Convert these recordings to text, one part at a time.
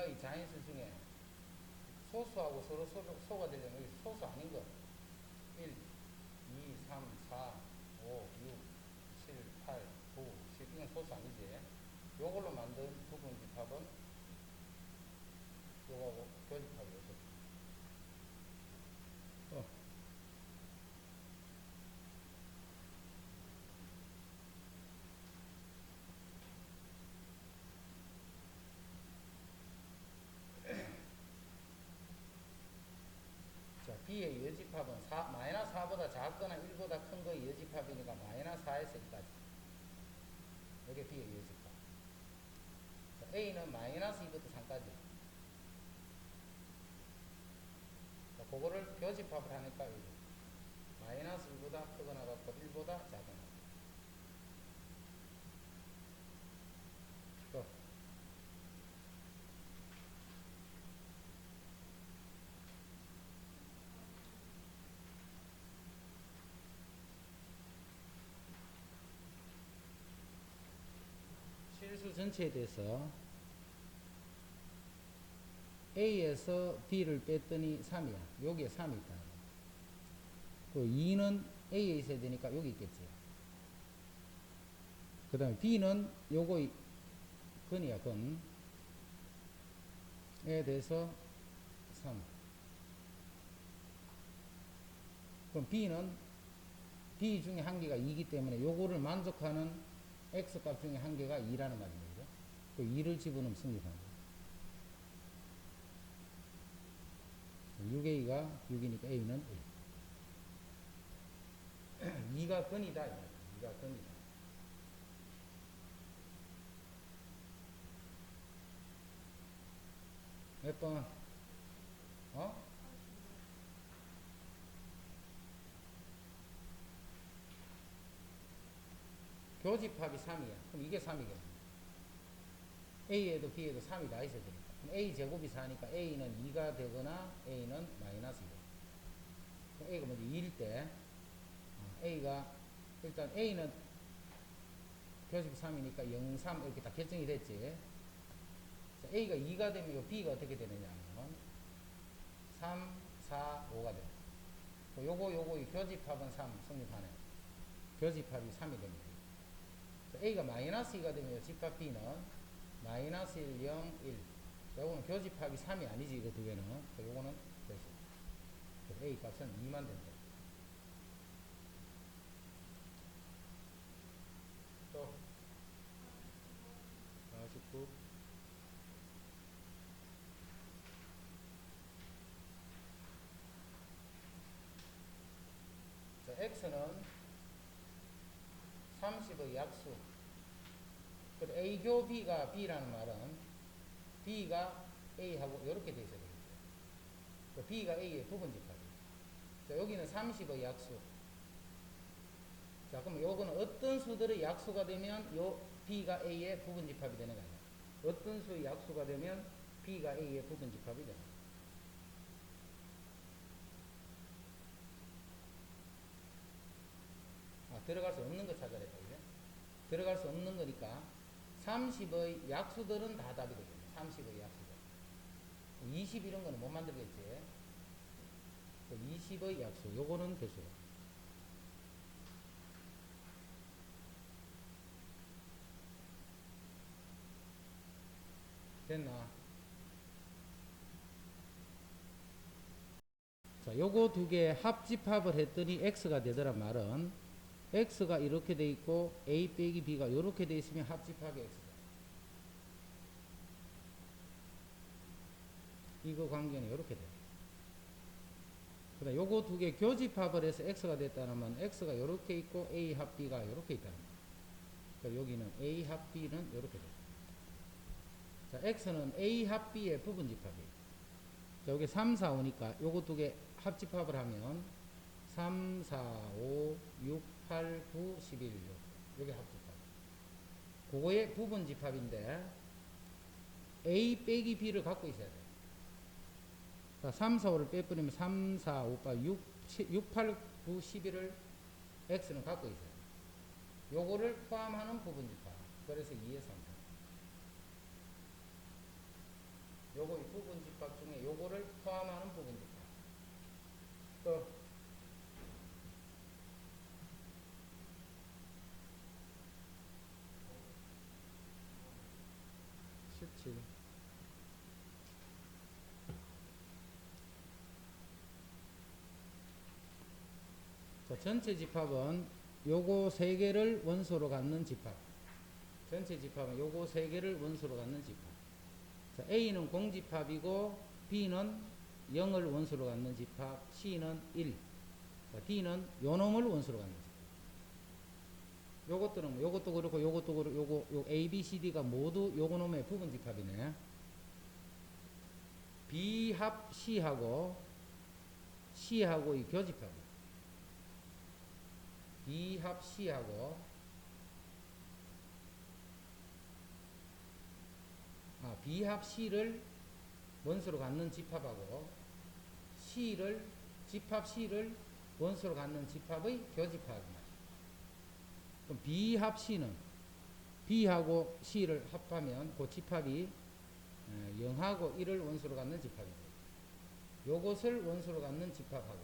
B가의 자인수 중에 소수하고 서로 소가 되려면 여기 소수 아닌 거 1, 2, 3, 4, 5, 6, 7, 8, 9, 10 이건 소수 아니지. 요걸로 만든 부분집합은 요거하고 교집합이죠. 자, B의 여집합은 마이너스 4보다 작거나 1보다 큰 거의 여집합이니까 마이너스 4에서 1까지. 이게 B의 여집합. 자, A는 마이너스 2부터 3까지. 자, 그거를 교집합을 하니까 여기 마이너스 2보다 크거나 같고 1보다 작거나. 또 실수 전체에 대해서 A에서 B를 뺐더니 3이야. 여기에 3이 있다. 그 2는 A에 있어야 되니까 여기 있겠지. 그 다음에 B는 요거 근이야, 근. 에 대해서 3. 그럼 B는 B 중에 한 개가 2이기 때문에 요거를 만족하는 X값 중에 한 개가 2라는 말입니다. 그 2를 집어넣으면 성립하는 거예요. 6A가 6이니까 A는 1. 2가 근이다. 2가 근이다. 몇 번? 어? 교집합이 3이야. 그럼 이게 3이겠네. A에도 B에도 3이 다 있어야 되니까. 그럼 A 제곱이 4니까 A는 2가 되거나 A는 마이너스 2가. 그럼 A가 먼저 2일 때, A가, 일단 A는 교집이 3이니까 0, 3 이렇게 다 결정이 됐지. 자, A가 2가 되면 B가 어떻게 되느냐 하면 3, 4, 5가 돼. 요거 이 교집합은 3 성립하네. 교집합이 3이 됩니다. 자, A가 마이너스 2가 되면 집합 B는 마이너스 1, 0, 1. 자, 요거는 교집합이 3이 아니지, 이거 두 개는. 자, 요거는 됐어. 그래서 A 값은 2만 된다. 또 49. 자, X는 30의 약수. 그리고 A교 B가 B라는 말은 B가 A하고 이렇게 돼 있어야 되겠죠. B가 A의 부분집합이에요. 자, 여기는 30의 약수. 자, 그럼 요거는 어떤 수들의 약수가 되면 요 B가 A의 부분집합이 되는 거 아니야. 어떤 수의 약수가 되면 B가 A의 부분집합이 되는 거야. 들어갈 수 없는 거 찾아야 돼. 들어갈 수 없는 거니까 30의 약수들은 다 답이 되겠네. 30의 약수들. 20 이런 거는 못 만들겠지. 20의 약수. 요거는 될 수가. 됐나? 자, 요거 두 개 합집합을 했더니 X가 되더란 말은 X가 이렇게 돼 있고 A 빼기 B가 이렇게 돼 있으면 합집합이 X다. 이거 관계는 이렇게 돼. 그다음 요거 두 개 교집합을 해서 X가 됐다면 X가 이렇게 있고 A 합 B가 이렇게 있다는 거야. 그러니까 여기는 A 합 B는 이렇게 돼. 자, X는 A 합 B의 부분집합이에요. 자, 여기 3, 4, 5니까 요거 두 개 합집합을 하면 3, 4, 5, 6, 8, 9, 11, 6. 요게 합집합. 그거의 부분집합인데 A 빼기 B를 갖고 있어야 돼. 자, 3, 4, 5를 빼버리면 3, 4, 5, 8, 6, 8, 9, 11을 X는 갖고 있어요. 요거를 포함하는 부분집합. 그래서 2에 3. 요거 부분 집합 중에 요거를 포함하는 부분 집합. 또 17. 자, 전체 집합은 요거 세 개를 원소로 갖는 집합. 전체 집합은 요거 세 개를 원소로 갖는 집합. 자, A는 공집합이고 B는 0을 원소로 갖는 집합, C는 1. 자, D는 요 놈을 원소로 갖는 집합. 요것들은 요것도 그렇고 요것도 그렇고 요 A, B, C, D가 모두 요거 놈의 부분 집합이네. B합 C하고 C하고의 교집합이야. B합 C하고 B합 C를 원소로 갖는 집합하고 집합 C를 원소로 갖는 집합의 교집합이야. 그럼 B합 C는 B하고 C를 합하면 그 집합이 0하고 1을 원소로 갖는 집합이고, 요것을 원소로 갖는 집합하고,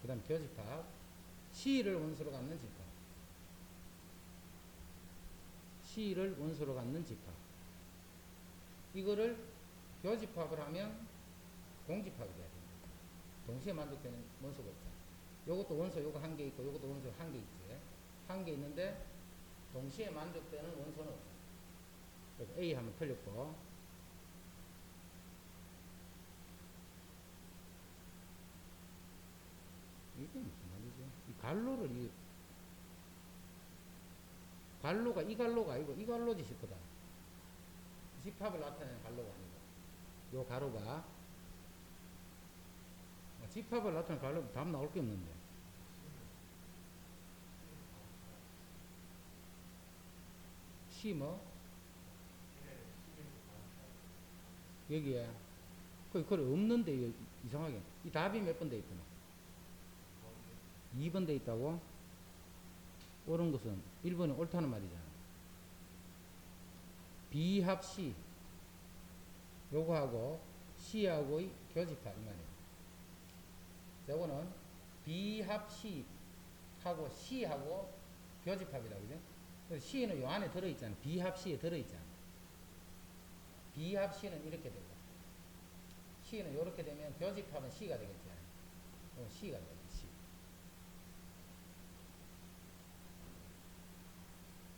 그 다음 교집합 C를 원소로 갖는 집합, C를 원소로 갖는 집합, 이거를 교집합을 하면 공집합이 돼야 됩니다. 동시에 만족되는 원소가 없잖아. 요것도 원소 요거 한 개 있고 요것도 원소 한 개 있지. 한 개 있는데 동시에 만족되는 원소는 없어. 그래서 A 하면 틀렸고, 이게 무슨 말이지? 이 갈로가 이 갈로가 아니고 이 갈로지 싶거든. 집합을 나타내는 갈로가 아니고 요 가로가 집합을 나타내는 갈로 답 나올 게 없는데. C 뭐? 여기에 그걸 없는데 이거 이상하게 이 답이 몇 번 돼 있구나. 2번 돼 있다고? 옳은 것은 1번이 옳다는 말이잖아. B합 C 요거하고 C하고의 교집합 이 말이야. 요거는 B합 C하고 C하고 교집합이다, 그죠? 그래서 C는 요 안에 들어있잖아. B합 C에 들어있잖아. B합 C는 이렇게 되고 C는 이렇게 되면 교집합은 C가 되겠지. C가 되겠지. C.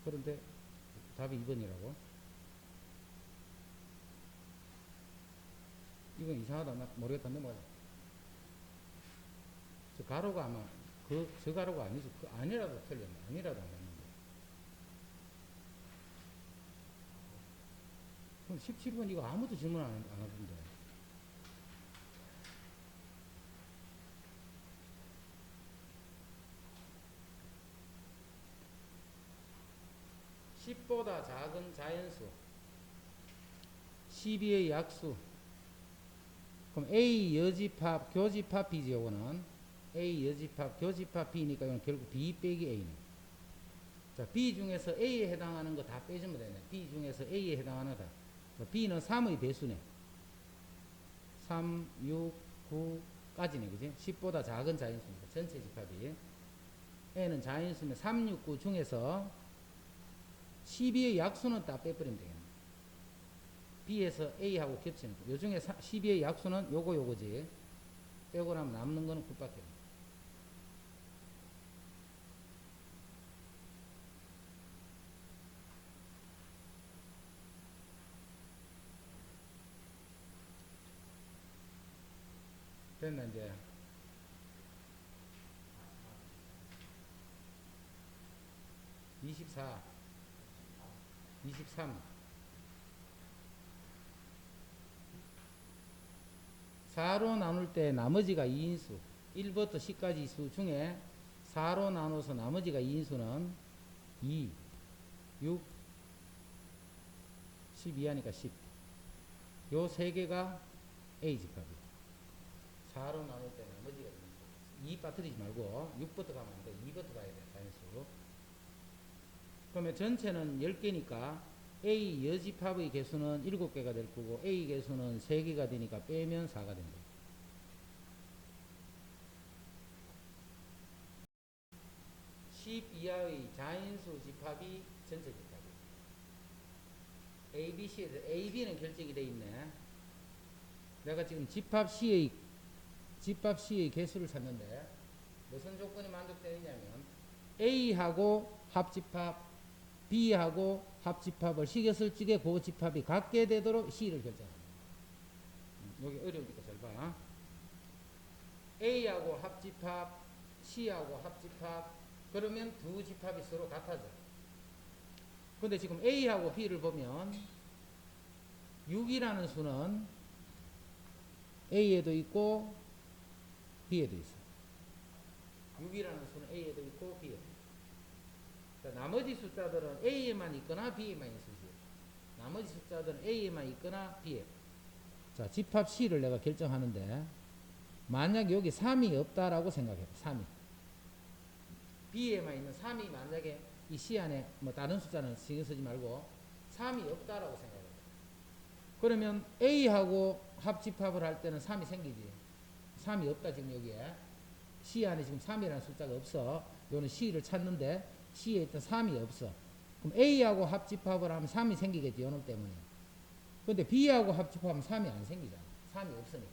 그런데 답이 2번이라고? 이건 이상하다. 나 모르겠다. 넘어가자. 저 가로가 아마 저 가로가 아니죠. 아니라도 틀렸네. 아니라도 안 맞는데. 그럼 17번 이거 아무도 질문 안 하던데. (10보다) 작은 자연수 12의 약수. 그럼 A 여집합 교집합 B지. 요거는 A 여집합 교집합 B니까 이건 결국 B 빼기 A네. 자, B 중에서 A에 해당하는 거 다 빼주면 되네. B 중에서 A에 해당하는 거 다. B는 3의 배수네. 3, 6, 9까지네. 그지? 10보다 작은 자연수니까 전체 집합이. A는 자연수면 3, 6, 9 중에서 12의 약수는 다 빼버리면 되겠네. B에서 A하고 겹치는 거. 요 중에 12의 약수는 요거지. 빼고 나면 남는 거는 9밖에 없네. 됐나, 이제? 24, 23. 4로 나눌 때 나머지가 2인수 1부터 10까지 수 중에 4로 나눠서 나머지가 2인수는 2, 6, 12 하니까 10. 요 세 개가 A 집합이에요. 4로 나눌 때 나머지가 2인수. 2 빠뜨리지 말고 6부터 가면 안 돼. 2부터 가야 돼. 자연수. 그러면 전체는 10개니까 A 여집합의 개수는 7개가 될 거고 A 개수는 3개가 되니까 빼면 4가 된다. 10 이하의 자인수 집합이 전체 집합이에요. A, B, C에서 A, B는 결정이 돼 있네. 내가 지금 집합 C의 개수를 찾는데 무슨 조건이 만족되느냐면 A하고 합집합, B하고 합집합을 식였을 적에 그 집합이 같게 되도록 C를 결정합니다. 여기 어려우니까 잘 봐. A하고 합집합, C하고 합집합, 그러면 두 집합이 서로 같아져. 근데 지금 A하고 B를 보면 6이라는 수는 A에도 있고 B에도 있어. 6이라는 수는 A에도 있고 B에도 있어. 자, 나머지 숫자들은 A에만 있거나 B에만 있을 수 있어. 나머지 숫자들은 A에만 있거나 B에. 자, 집합 C를 내가 결정하는데 만약 여기 3이 없다라고 생각해. 3이. B에만 있는 3이 만약에 이 C 안에 뭐 다른 숫자는 신경 쓰지 말고 3이 없다라고 생각해. 그러면 A하고 합집합을 할 때는 3이 생기지. 3이 없다 지금 여기에. C 안에 지금 3이라는 숫자가 없어. 요는 C를 찾는데 C에 있던 3이 없어. 그럼 A하고 합집합을 하면 3이 생기겠지. 요놈 때문에. 근데 B하고 합집합하면 3이 안 생기잖아. 3이 없으니까.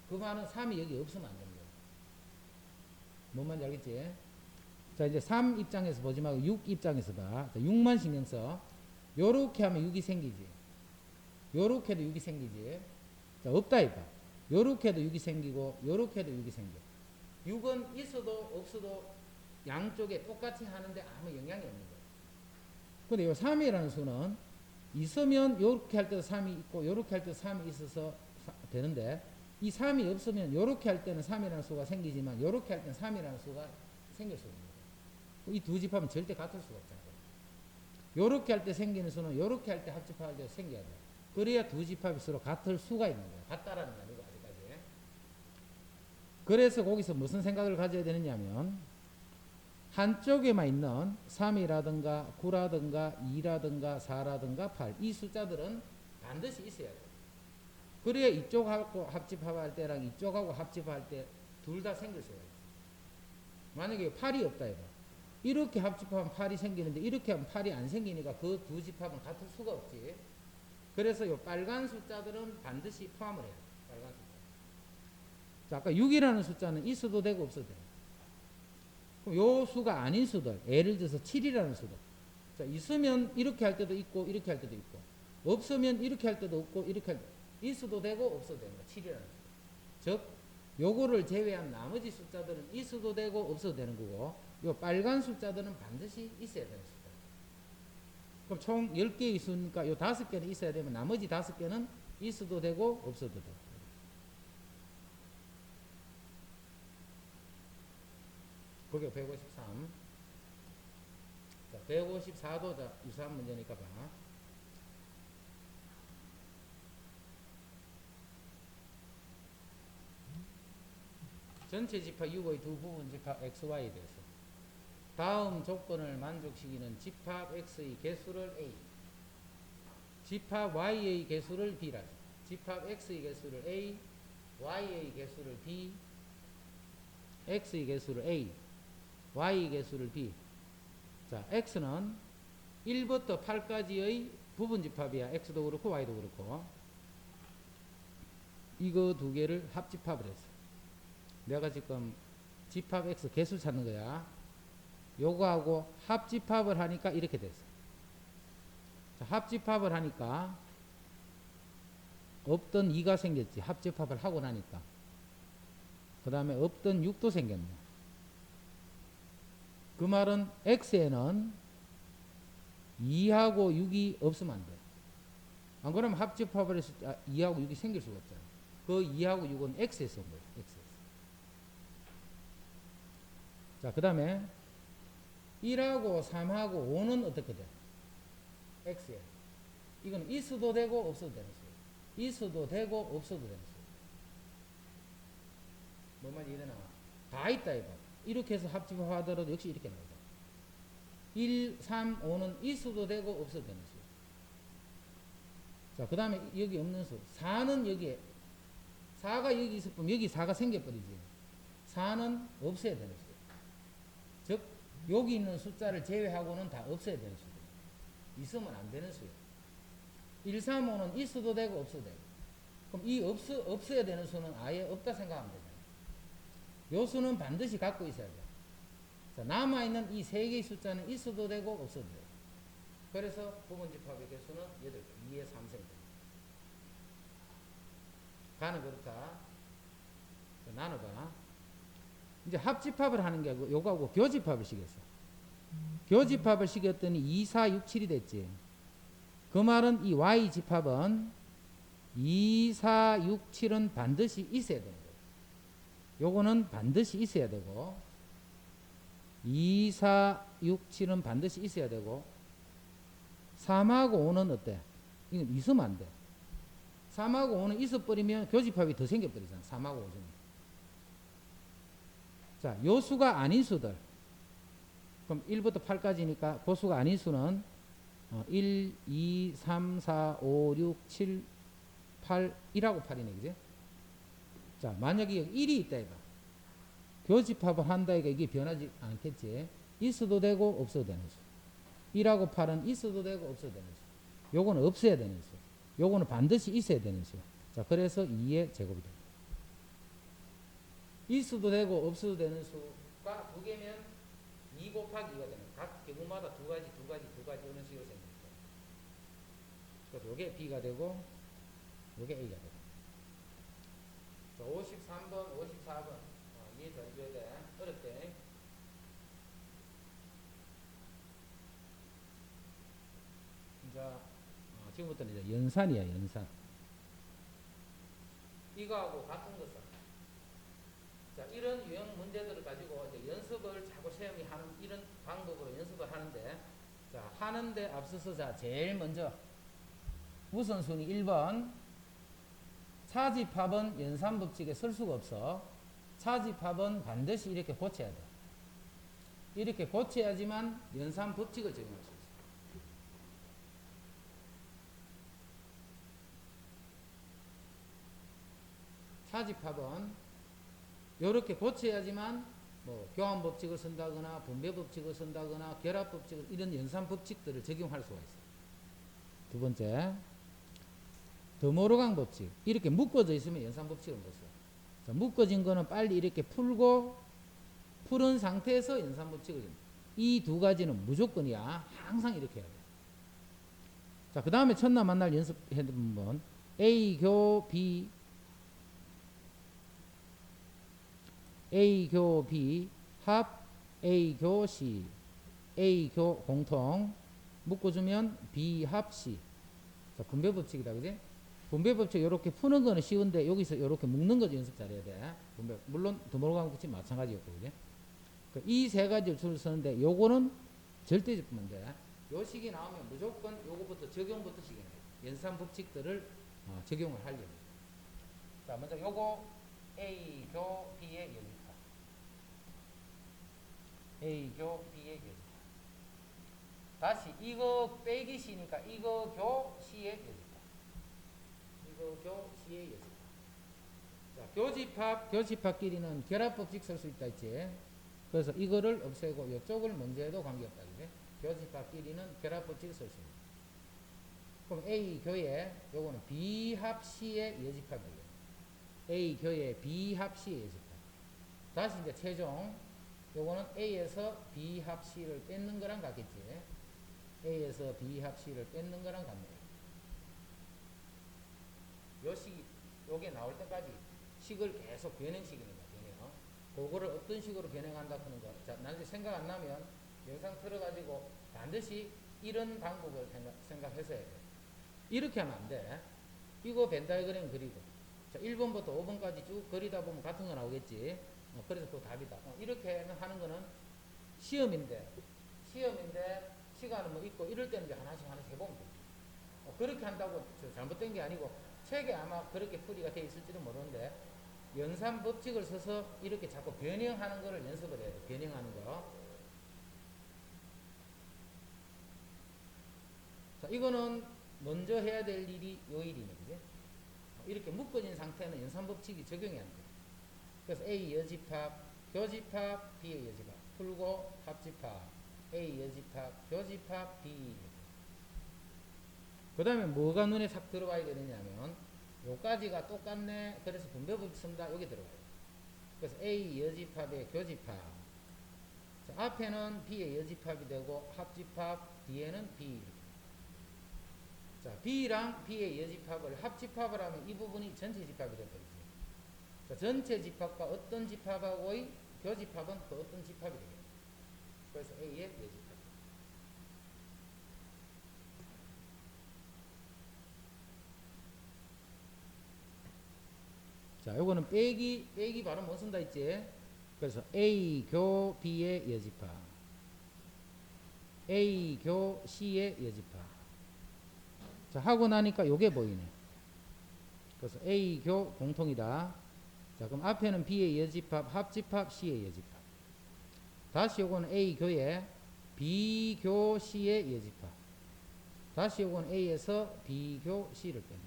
그 말은 3이 여기 없으면 안 됩니다. 뭔 말인지 알겠지? 자, 이제 3 입장에서 보지 말고 6 입장에서 봐. 자, 6만 신경 써. 요렇게 하면 6이 생기지. 요렇게 해도 6이 생기지. 자, 없다 이봐. 요렇게 해도 6이 생기고 요렇게 해도 6이 생겨. 6은 있어도 없어도 양쪽에 똑같이 하는데 아무 영향이 없는 거예요. 근데 요 3이라는 수는 있으면 요렇게 할 때도 3이 있고 요렇게 할 때도 3이 있어서 되는데 이 3이 없으면 요렇게 할 때는 3이라는 수가 생기지만 요렇게 할 때는 3이라는 수가 생길 수가 없는 거예요. 이 두 집합은 절대 같을 수가 없잖아요. 요렇게 할 때 생기는 수는 요렇게 할 때 합집합할 때 생겨야 돼요. 그래야 두 집합이 서로 같을 수가 있는 거예요. 같다라는 게 아니고 아직까지. 그래서 거기서 무슨 생각을 가져야 되느냐면 한쪽에만 있는 3이라든가 9라든가 2라든가 4라든가 8 이 숫자들은 반드시 있어야 돼요. 그래야 이쪽하고 합집합할 때랑 이쪽하고 합집합할 때 둘 다 생길 수가 있어요. 만약에 8이 없다 해봐. 이렇게 합집하면 8이 생기는데 이렇게 하면 8이 안 생기니까 그 두 집합은 같을 수가 없지. 그래서 요 빨간 숫자들은 반드시 포함을 해요. 빨간 숫자. 자, 아까 6이라는 숫자는 있어도 되고 없어도 돼요. 그럼 요 수가 아닌 수들, 예를 들어서 7이라는 수들. 자, 있으면 이렇게 할 때도 있고 이렇게 할 때도 있고 없으면 이렇게 할 때도 없고 이렇게 할 때도 있어도 되고 없어도 되는 거야. 7이라는 숫자. 즉 요거를 제외한 나머지 숫자들은 있어도 되고 없어도 되는 거고 요 빨간 숫자들은 반드시 있어야 되는 숫자. 그럼 총 10개 있으니까 요 5개는 있어야 되면 나머지 5개는 있어도 되고 없어도 되고. 그게 153. 자, 154도 자, 유사한 문제니까 봐. 전체 집합 6의 두 부분 집합 XY에 대해서 다음 조건을 만족시키는 집합 X의 개수를 A, 집합 Y의 개수를 B라죠. 집합 X의 개수를 A, Y의 개수를 B, X의 개수를 A, Y의 개수를 B. 자, X는 1부터 8까지의 부분 집합이야. X도 그렇고 Y도 그렇고. 이거 두 개를 합집합을 했어. 내가 지금 집합 X 개수 찾는 거야. 요거하고 합집합을 하니까 이렇게 됐어. 자, 합집합을 하니까 없던 2가 생겼지. 합집합을 하고 나니까. 그 다음에 없던 6도 생겼네. 그 말은 X에는 2하고 6이 없으면 안 돼. 안 그러면 합집합을 했을 때 2하고 6이 생길 수가 없잖아. 그 2하고 6은 X에서 온 거야. X에서. 자, 그 다음에 1하고 3하고 5는 어떻게 돼? X에. 이건 있어도 되고 없어도 되는 수. 있어도 되고 없어도 되는 수. 뭔 말인지 이해되나? 다 있다 이거. 이렇게 해서 합집하더라도 역시 이렇게 나오죠. 1, 3, 5는 있어도 되고 없어도 되는 수. 자, 그 다음에 여기 없는 수. 4는 여기에, 4가 여기 있을 뿐 여기 4가 생겨버리지. 4는 없어야 되는 수. 즉, 여기 있는 숫자를 제외하고는 다 없어야 되는 수들. 있으면 안 되는 수예요. 1, 3, 5는 있어도 되고 없어도 되고. 그럼 이 없어야 되는 수는 아예 없다 생각하면 되잖아요. 요 수는 반드시 갖고 있어야 돼요. 자, 남아있는 이 세 개의 숫자는 있어도 되고 없어도 돼요. 그래서 부분집합의 개수는 8개, 2의 3승입니다. 가는 그렇다. 자, 나눠봐. 이제 합집합을 하는 게 아니고 요거하고 교집합을 시켰어. 교집합을 시켰더니 2, 4, 6, 7이 됐지. 그 말은 이 Y집합은 2, 4, 6, 7은 반드시 있어야 되는 거예요. 요거는 반드시 있어야 되고 2, 4, 6, 7은 반드시 있어야 되고 3하고 5는 어때? 이건 있으면 안 돼. 3하고 5는 있어버리면 교집합이 더 생겨버리잖아. 3하고 5는. 자, 요 수가 아닌 수들. 그럼 1부터 8까지니까 그 수가 아닌 수는 1, 2, 3, 4, 5, 6, 7, 8, 1하고 8이네, 그지? 자, 만약에 여기 1이 있다, 이거. 교집합을 한다, 이거 이게 변하지 않겠지? 있어도 되고, 없어도 되는 수. 1하고 8은 있어도 되고, 없어도 되는 수. 요거는 없어야 되는 수. 요거는 반드시 있어야 되는 수. 자, 그래서 2의 제곱이 됩니다. 있어도 되고, 없어도 되는 수가 두 개면 2 곱하기 2가 되는 거예요. 각 경우마다 두 가지 이런 식으로 생깁니다. 그래서 요게 B가 되고 요게 A가 되고. 자, 53번, 54번 이해 잘 해줘야 돼. 어렵대. 자, 지금부터는 이제 연산이야, 연산. 이거하고 같은 것은. 자, 이런 유형 문제들을 가지고 이제 연습을 자꾸 시험이 하는 이런 방법으로 연습을 하는데, 자, 하는데 앞서서 자, 제일 먼저 우선순위 1번. 차집합은 연산법칙에 쓸 수가 없어. 차집합은 반드시 이렇게 고쳐야 돼. 이렇게 고쳐야지만 연산법칙을 적용할 수 있어. 차집합은 이렇게 고쳐야지만 뭐 교환법칙을 쓴다거나 분배법칙을 쓴다거나 결합법칙을 이런 연산법칙들을 적용할 수가 있어. 두 번째, 드모르강 법칙. 이렇게 묶어져 있으면 연산법칙을 못 써. 자, 묶어진 거는 빨리 이렇게 풀고 푸른 상태에서 연산법칙을 줍니다. 이 두 가지는 무조건이야. 항상 이렇게 해야 돼. 자, 그 다음에 첫날 만날 연습해본 A 교 B A 교 B 합 A 교 C A 교 공통 묶어주면 B 합 C. 자, 분배법칙이다, 그지? 분배법칙 이렇게 푸는 거는 쉬운데 여기서 이렇게 묶는 거 연습 잘해야 돼. 분배. 물론 드모르강 법칙 마찬가지였고, 그지? 이 세 가지 줄을 쓰는데 요거는 절대 적으면 돼. 요 식이 나오면 무조건 요거부터 적용부터 시켜야 돼. 연산 법칙들을 적용을 하려면. 자, 먼저 요거 A 교 B의 여집합. A 교 B의 여집합. 다시 이거 빼기 C니까 이거 교 C의 여집합. 이거 교 C의 여집합. 자, 교집합끼리는 결합법칙 쓸 수 있다 했지. 그래서 이거를 없애고 이쪽을 먼저 해도 관계없다. 그래? 교집합끼리는 결합법칙을 쓸 수 있다. 그럼 A 교에 요거는 B 합 C의 여집합이에요. A 교에 B 합 C의 여집합. 다시 이제 최종 요거는 A에서 B 합 C를 뺏는 거랑 같겠지. A에서 B 합 C를 뺏는 거랑 같네요. 요 식이 요게 나올 때까지 식을 계속 변형시키는 거야. 그거를 어떤 식으로 변형한다 하는 거. 자, 나중에 생각 안 나면 영상 틀어가지고 반드시 이런 방법을 생각해서 해야 돼. 이렇게 하면 안 돼. 이거 벤 다이어그램 그리고. 자, 1번부터 5번까지 쭉 그리다 보면 같은 거 나오겠지. 그래서 그 답이다. 이렇게 하는 거는 시험인데 시간은 뭐 있고 이럴 때는 이제 하나씩 해보면 돼. 그렇게 한다고 잘못된 게 아니고 책에 아마 그렇게 풀이가 돼 있을지도 모르는데 연산 법칙을 써서 이렇게 자꾸 변형하는 거를 연습을 해야 돼. 변형하는 거. 자, 이거는 먼저 해야 될 일이 요 일이네, 그지? 이렇게 묶어진 상태는 연산법칙이 적용이 안 돼. 그래서 A 여집합, 교집합, B의 여집합 풀고 합집합, A 여집합, 교집합, B. 그 다음에 뭐가 눈에 싹 들어와야 되느냐면 요까지가 똑같네. 그래서 분배법 쓴다. 여기 들어가요. 그래서 A 여집합의 교집합. 자, 앞에는 B의 여집합이 되고 합집합, 뒤에는 B. 자, B랑 B의 여집합을 합집합을 하면 이 부분이 전체 집합이 될 거지. 자, 전체 집합과 어떤 집합하고의 교집합은 그 어떤 집합이 되겠다. 그래서 A의 여집합. 자, 요거는 빼기 발음 못 쓴다 했지. 그래서 A 교 B의 여집합, A 교 C의 여집합. 자, 하고 나니까 요게 보이네. 그래서 A 교 공통이다. 자, 그럼 앞에는 B의 여집합, 합집합, C의 여집합. 다시 요거는 A 교에 B 교 C의 여집합. 다시 요거는 A에서 B 교 C를 빼네.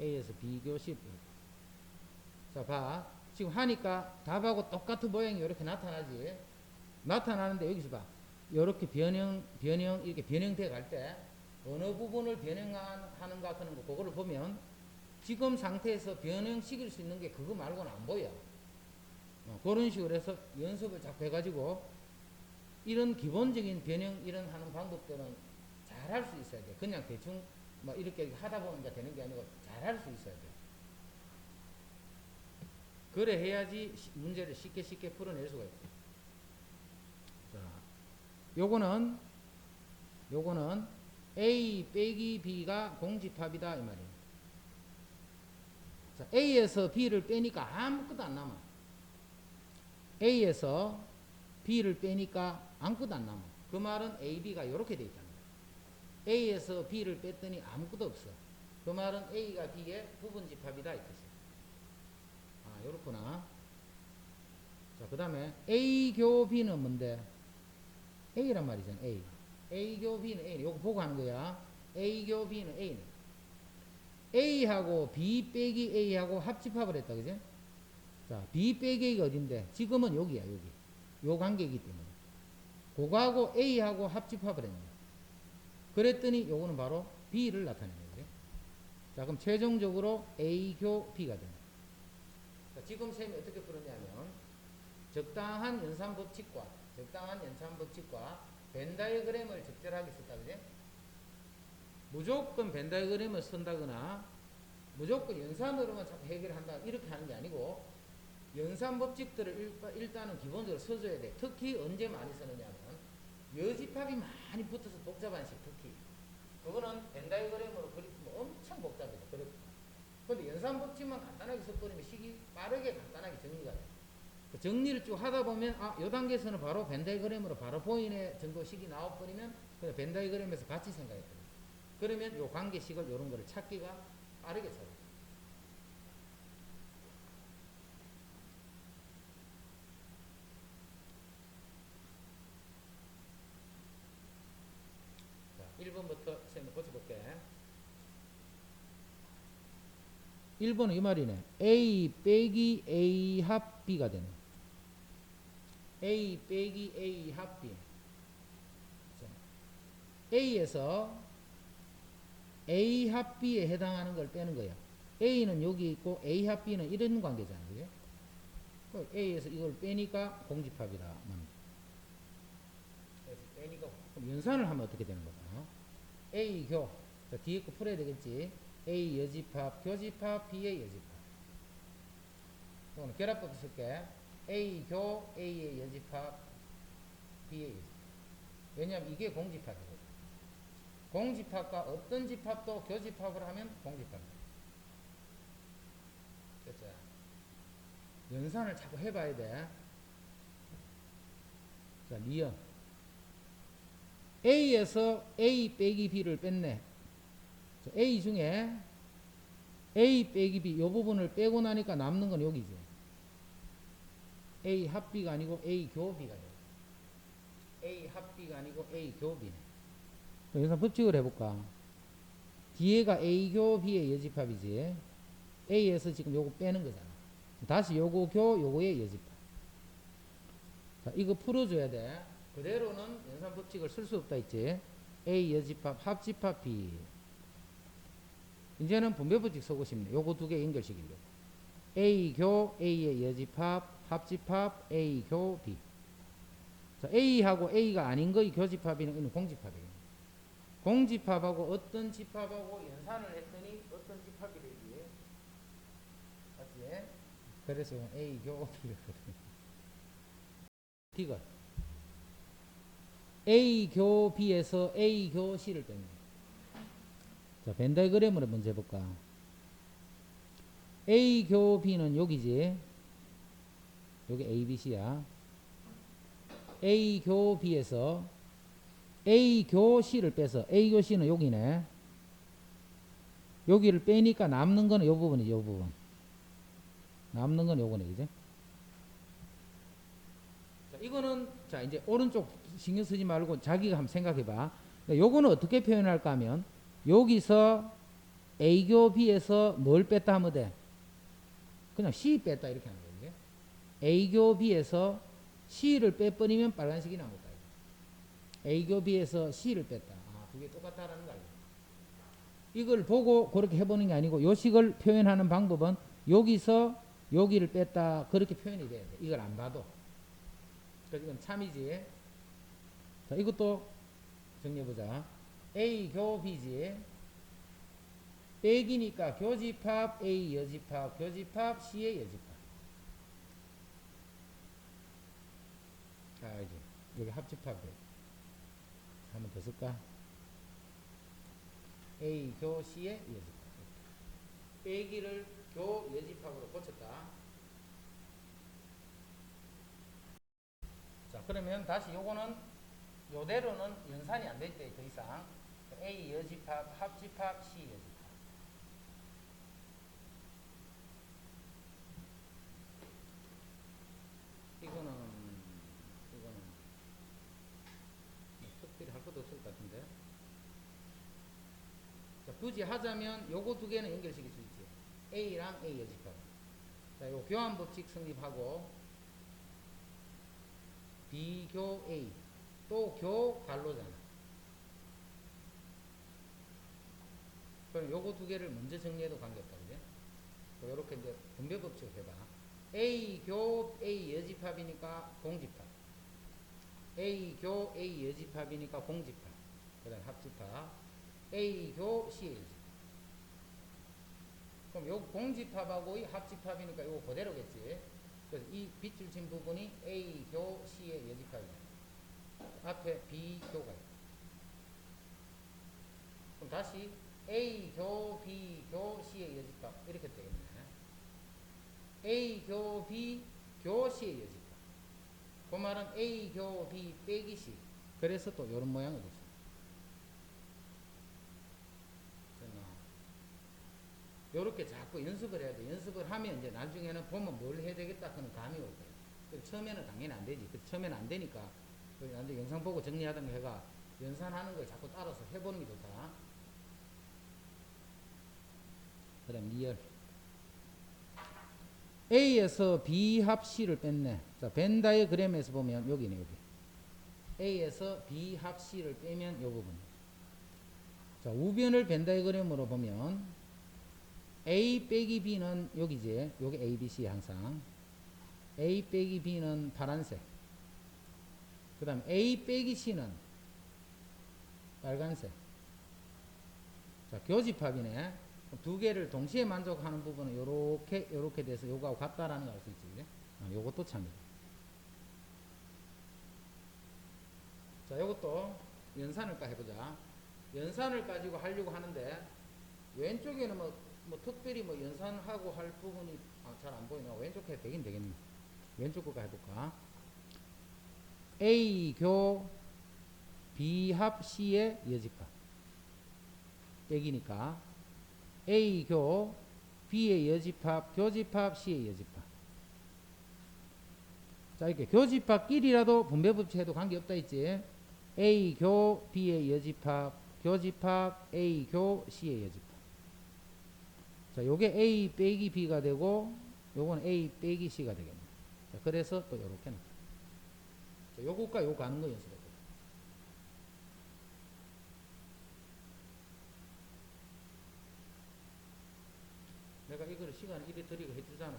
A에서 B 교 C를 빼고. 자, 봐. 지금 하니까 답하고 똑같은 모양이 이렇게 나타나지. 나타나는데 여기서 봐. 이렇게 이렇게 변형돼 갈 때 어느 부분을 변형하는가 하는 거, 그거를 보면 지금 상태에서 변형시킬 수 있는 게 그거 말고는 안 보여. 그런 식으로 해서 연습을 자꾸 해가지고 이런 기본적인 변형 이런 하는 방법들은 잘 할 수 있어야 돼. 그냥 대충 뭐 이렇게 하다 보면 되는 게 아니고 잘 할 수 있어야 돼. 그래 해야지 문제를 쉽게 풀어낼 수가 있다. 자, 요거는 A 빼기 B가 공집합이다 이 말이에요. 자, A에서 B를 빼니까 아무것도 안 남아. A에서 B를 빼니까 아무것도 안 남아. 그 말은 A, B가 이렇게 돼 있다는 거야. A에서 B를 뺐더니 아무것도 없어. 그 말은 A가 B의 부분집합이다 이 뜻이야. 아, 요렇구나. 자, 그 다음에 A 교 B는 뭔데? A란 말이잖아. A 교 B는 A네. 요거 보고 하는 거야. A 교 B는 A네. A하고 B 빼기 A하고 합집합을 했다, 그지? 자, B 빼기 A가 어딘데? 지금은 여기야, 여기. 요 관계이기 때문에. 그거하고 A하고 합집합을 했네. 그랬더니 요거는 바로 B를 나타내는 거지. 자, 그럼 최종적으로 A 교 B가 되네. 자, 지금 셈이 어떻게 풀었냐면 적당한 연산법칙과 벤 다이어그램을 적절하게 썼다, 그지? 무조건 벤 다이어그램을 쓴다거나 무조건 연산으로만 자꾸 해결한다 이렇게 하는 게 아니고 연산 법칙들을 일단은 기본적으로 써줘야 돼. 특히 언제 많이 쓰느냐면 여집합이 많이 붙어서 복잡한 식, 특히 그거는 벤 다이어그램으로 그리면 엄청 복잡해. 그런데 연산 법칙만 간단하게 써버리면 식이 빠르게 간단하게 정리가 돼. 그 정리를 쭉 하다 보면 요 단계에서는 바로 벤 다이어그램으로 바로 보이네 정도 식이 나와버리면 그냥 벤 다이어그램에서 같이 생각해야 돼. 그러면 요 관계식을 요런 거를 찾기가 빠르게 찾아. 자, 1번부터 쌤이 고쳐볼게. 1번은 이 말이네. A 빼기 A 합 B가 되네. A 빼기 A 합 B. 자, A에서 A 합 B에 해당하는 걸 빼는 거야. A는 여기 있고 A 합 B는 이런 관계잖아, 그지? A에서 이걸 빼니까 공집합이다. 그래서 빼니까 그럼 연산을 하면 어떻게 되는 거다? A 교. 자, 뒤에 거 풀어야 되겠지. A 여집합, 교집합, B의 여집합. 이거는 결합법 쓸게. A 교 A의 여집합, B의 여집합. 왜냐하면 이게 공집합이거든. 공집합과 어떤 집합도 교집합을 하면 공집합이다. 됐죠? 연산을 자꾸 해봐야 돼. 자, 리언. A에서 A 빼기 B를 뺐네. 자, A 중에 A 빼기 B 이 부분을 빼고 나니까 남는 건 여기지. A 합 B가 아니고 A 교 B가 돼. A 합 B가 아니고 A 교 B네. 연산 법칙을 해볼까? 뒤에가 A교 B의 여집합이지. A에서 지금 요거 빼는 거잖아. 다시 요거 교 요거의 여집합. 자, 이거 풀어줘야 돼. 그대로는 연산 법칙을 쓸 수 없다 했지. A 여집합 합집합 B. 이제는 분배 법칙 쓰고 싶네. 요거 두 개 연결시키려고. A 교 A의 여집합 합집합 A 교 B. 자, A하고 A가 아닌 거의 교집합이는 이는 공집합이에요. 공집합하고 어떤 집합하고 연산을 했더니 어떤 집합이 되지? 맞지? 그래서 A 교 B거든. B가 A 교 B에서 A 교 C를 뺍니다. 자, 벤다이그램으로 먼저 해볼까? A 교 B는 여기지. 여기 A, B, C야. A 교 B에서 A 교 C를 빼서 A 교 C는 여기네. 여기를 빼니까 남는 거는 요 부분이죠. 요 부분. 남는 건 요거네. 그지? 자, 이거는 자 이제 오른쪽 신경 쓰지 말고 자기가 한번 생각해 봐. 요거는 어떻게 표현할까 하면 여기서 A교 B에서 뭘 뺐다 하면 돼? 그냥 C 뺐다 이렇게 하는 거지. A교 B에서 C를 빼버리면 빨간색이 나온다. A교 B에서 C를 뺐다. 아, 그게 똑같다라는 거 알죠? 이걸 보고 그렇게 해보는 게 아니고 요식을 표현하는 방법은 여기서 여기를 뺐다 그렇게 표현이 돼야 돼. 이걸 안 봐도. 그래서 이건 참이지. 자, 이것도 정리해보자. A 교 B지. 빼기니까 교집합 A 여집합 교집합 C의 여집합. 자, 이제 여기 합집합 돼. 한 번 더 쓸까? A 교 C의 여집합. 빼기를 교 여집합으로 고쳤다. 자, 그러면 다시 요거는 요대로는 연산이 안 될 때 더 이상 A 여집합 합집합 C 여집합. 이거는 특별히 할 것도 없을 것 같은데. 자, 굳이 하자면 요거 두 개는 연결시킬 수 있지. A랑 A 여집합. 자, 요 교환 법칙 성립하고 B교 A 또 교 갈로잖아. 그럼 요거 두 개를 먼저 정리해도 관계없다. 그지? 요렇게 이제 분배 법칙 해봐. A 교 A 여집합이니까 공집합. A 교 A 여집합이니까 공집합. 그 다음 합집합. A 교 C 여집합. 그럼 요 공집합하고 이 합집합이니까 요거 그대로겠지. 그래서 이 빗줄 친 부분이 A 교 C의 여집합이다. 앞에 B 교가 있다. 그럼 다시 A 교 B 교 C의 여집합 이렇게 되겠네. A 교 B 교 C의 여집합. 그 말은 A 교 B 빼기 C. 그래서 또 이런 모양을 줬습니다. 요렇게 자꾸 연습을 해야 돼. 연습을 하면 이제 나중에는 보면 뭘 해야 되겠다 그는 감이 올 거예요. 처음에는 당연히 안 되지. 처음에는 안 되니까 나중에 영상 보고 정리하던 해가 연산하는 걸 자꾸 따라서 해보는 게 좋다. 그 다음 리얼. A에서 B 합 C를 뺐네. 자, 벤 다이어그램에서 보면 여기네. 여기. A에서 B 합 C를 빼면 요 부분. 자, 우변을 벤 다이어그램으로 보면 A 빼기 B는 여기지. 여기 A, B, C 항상. A 빼기 B는 파란색. 그 다음 A 빼기 C는 빨간색. 자, 교집합이네. 두 개를 동시에 만족하는 부분은 요렇게 돼서 요거하고 같다라는 걸 알 수 있지. 요것도 참이다. 자, 요것도 연산을까 해보자. 연산을 가지고 하려고 하는데 왼쪽에는 뭐 특별히 뭐 연산하고 할 부분이 잘 안 보이나? 왼쪽 해 되긴 되겠네. 왼쪽 거가 해볼까? A 교 B 합 C의 여집합 빼기니까 A 교 B의 여집합 교집합 C의 여집합. 자, 이렇게 교집합끼리라도 분배 법칙 해도 관계없다 했지. A 교 B의 여집합 교집합 A 교 C의 여집합. 자, 요게 A 빼기 B가 되고 요건 A 빼기 C가 되겠네. 자, 그래서 또 요렇게 나타나. 자, 요것과 요거 가는 거 연습해. 내가 이거를 시간을 이래 드리고 해주잖아.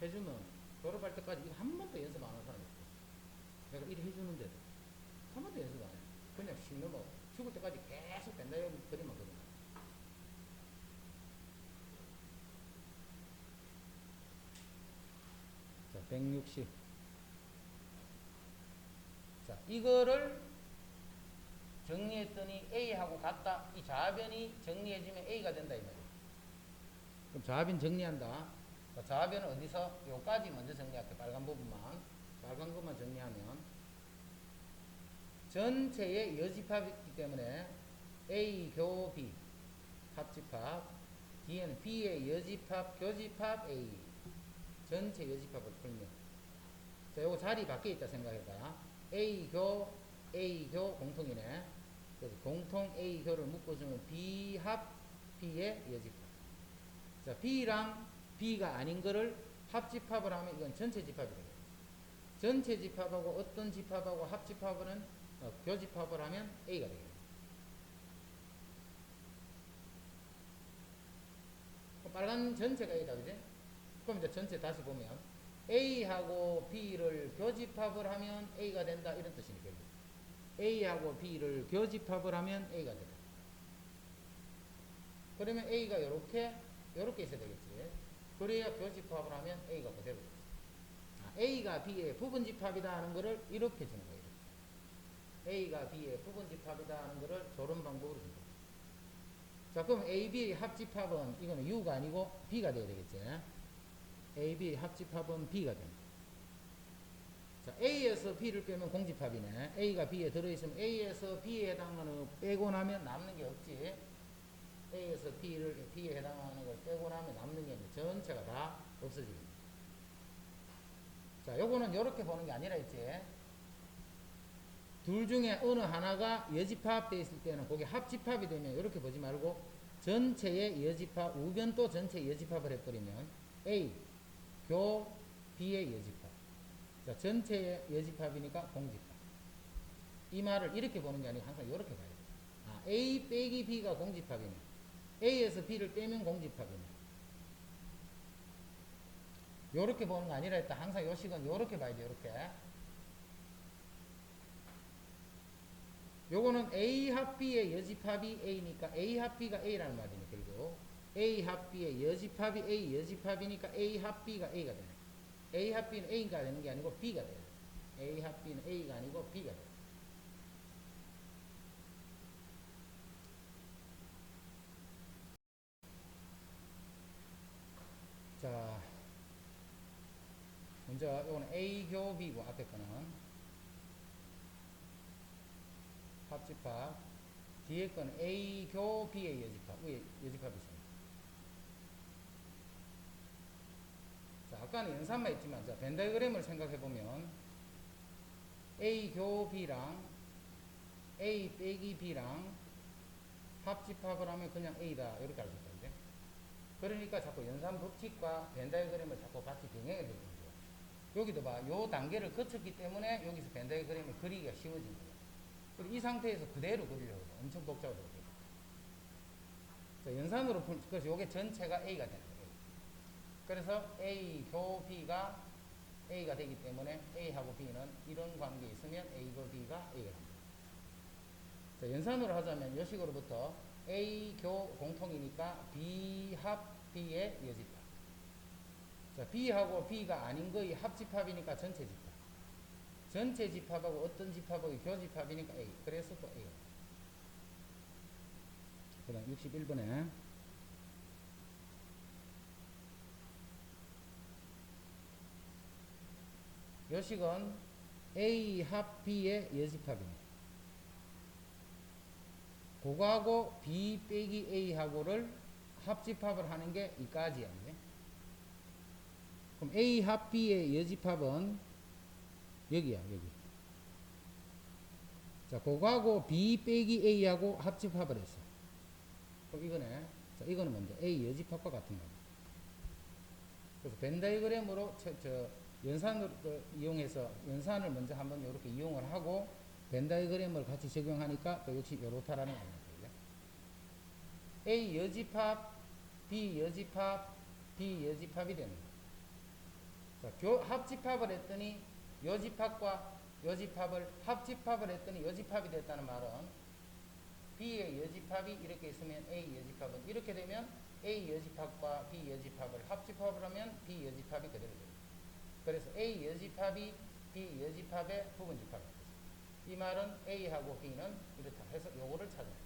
해주면 졸업할 때까지 이거 한 번도 연습 안 한 사람이 없어. 내가 이래 해주는데도 한 번도 연습 안 해. 그냥 씩 넘어. 죽을 때까지 계속 뺀다 그리만 그려. 자, 160. 자, 이거를 정리했더니 A하고 같다. 이 좌변이 정리해주면 A가 된다 이 말이야. 그럼 좌변 정리한다. 자, 좌변은 어디서? 요까지 먼저 정리할게. 빨간 부분만. 빨간 것만 정리하면 전체의 여집합이기 때문에 A 교 B 합집합, 뒤에는 B의 여집합 교집합 A 전체 여집합을 풀면, 자, 요거 자리 밖에 있다 생각해봐. A 교 공통이네. 그래서 공통 A 교를 묶어주면 B 합 B의 여집합. 자, B랑 B가 아닌 거를 합집합을 하면 이건 전체 집합이 되겠다. 전체 집합하고 어떤 집합하고 합집합은 교집합을 하면 A가 되겠다. 빨간 전체가 A다, 그지? 그럼 이제 전체 다시 보면 A하고 B를 교집합을 하면 A가 된다 이런 뜻이니까. A하고 B를 교집합을 하면 A가 된다. 그러면 A가 요렇게 있어야 되겠지. 그래야 교집합을 하면 A가 그대로 되지. A가 B의 부분집합이다 하는 거를 이렇게 주는 거예요. A가 B의 부분집합이다 하는 거를 저런 방법으로 준다. 자, 그럼 A, B 합집합은 이거는 U가 아니고 B가 돼야 되겠지. A, B 합집합은 B가 됩니다. 자, A에서 B를 빼면 공집합이네. A가 B에 들어있으면 A에서 B에 해당하는 거 빼고 나면 남는 게 없지. A에서 B에 해당하는 걸 빼고 나면 남는 게 전체가 다 없어집니다. 자, 요거는 요렇게 보는 게 아니라 있지. 둘 중에 어느 하나가 여집합 돼 있을 때는 그게 합집합이 되면 이렇게 보지 말고 전체의 여집합, 우변도 전체 여집합을 해버리면 A 교 B의 여집합. 자, 전체의 여집합이니까 공집합. 이 말을 이렇게 보는 게 아니고 항상 이렇게 봐야 돼. A 빼기 B가 공집합이네. A에서 B를 빼면 공집합이네. 요렇게 보는 거 아니라 했다. 항상 요 식은 요렇게 봐야 돼. 요렇게. 요거는 A 합 B의 여집합이 A니까 A 합 B가 A라는 말이네. 그리고 A 합 B의 여집합이 A 여집합이니까 A 합 B가 A가 되네. A 합 B는 A가 되는 게 아니고 B가 돼요. A 합 B는 A가 아니고 B가 돼요. 자, 먼저 이거는 A 교 B고 앞에 거는 합집합, 뒤에 거는 A 교 B의 여집합, 위에 여집합이 있습니다. 자, 아까는 연산만 있지만, 자, 벤 다이어그램을 생각해보면 A 교 B랑 A 빼기 B랑 합집합을 하면 그냥 A다 이렇게 알 수 있다. 그죠? 그러니까 자꾸 연산 법칙과 벤 다이어그램을 자꾸 같이 병행해 주는 거예요. 여기도 봐, 요 단계를 거쳤기 때문에 여기서 벤 다이어그램을 그리기가 쉬워진 거예요. 그리고 이 상태에서 그대로 그리려고 해요. 엄청 복잡하게. 자, 연산으로 그래서 요게 전체가 A가 되는 거예요. 그래서 A 교 B가 A가 되기 때문에 A하고 B는 이런 관계에 있으면 A고 B가 A가 됩니다. 자, 연산으로 하자면 요 식으로부터 A 교 공통이니까 B 합 B의 여집합. 자, B하고 B가 아닌 거의 합집합이니까 전체 집합. 전체 집합하고 어떤 집합하고 교집합이니까 A. 그래서 또 A. 그 다음 61번에 요 식은 A 합 B의 여집합입니다. 그거하고 B 빼기 A하고를 합집합을 하는 게 이까지야. 그럼 A 합 B의 여집합은 여기야, 여기. 자, 그거하고 B 빼기 A하고 합집합을 했어. 그럼 이거네. 자, 이거는 먼저 A 여집합과 같은 거. 그래서 벤 다이그램으로 연산을 이용해서 연산을 먼저 한번 이렇게 이용을 하고 벤 다이그램을 같이 적용하니까 또 역시 요렇다라는 겁니다. A 여집합, B 여집합, B 여집합이 되는 거예요. 자, 합집합을 했더니 여집합과 여집합을 합집합을 했더니 여집합이 됐다는 말은 B의 여집합이 이렇게 있으면 A 여집합은 이렇게 되면 A 여집합과 B 여집합을 합집합을 하면 B 여집합이 그대로 됩니다. 그래서 A 여집합이 B 여집합의 부분집합이 되죠. 이 말은 A하고 B는 이렇다 해서 요거를 찾아냈죠.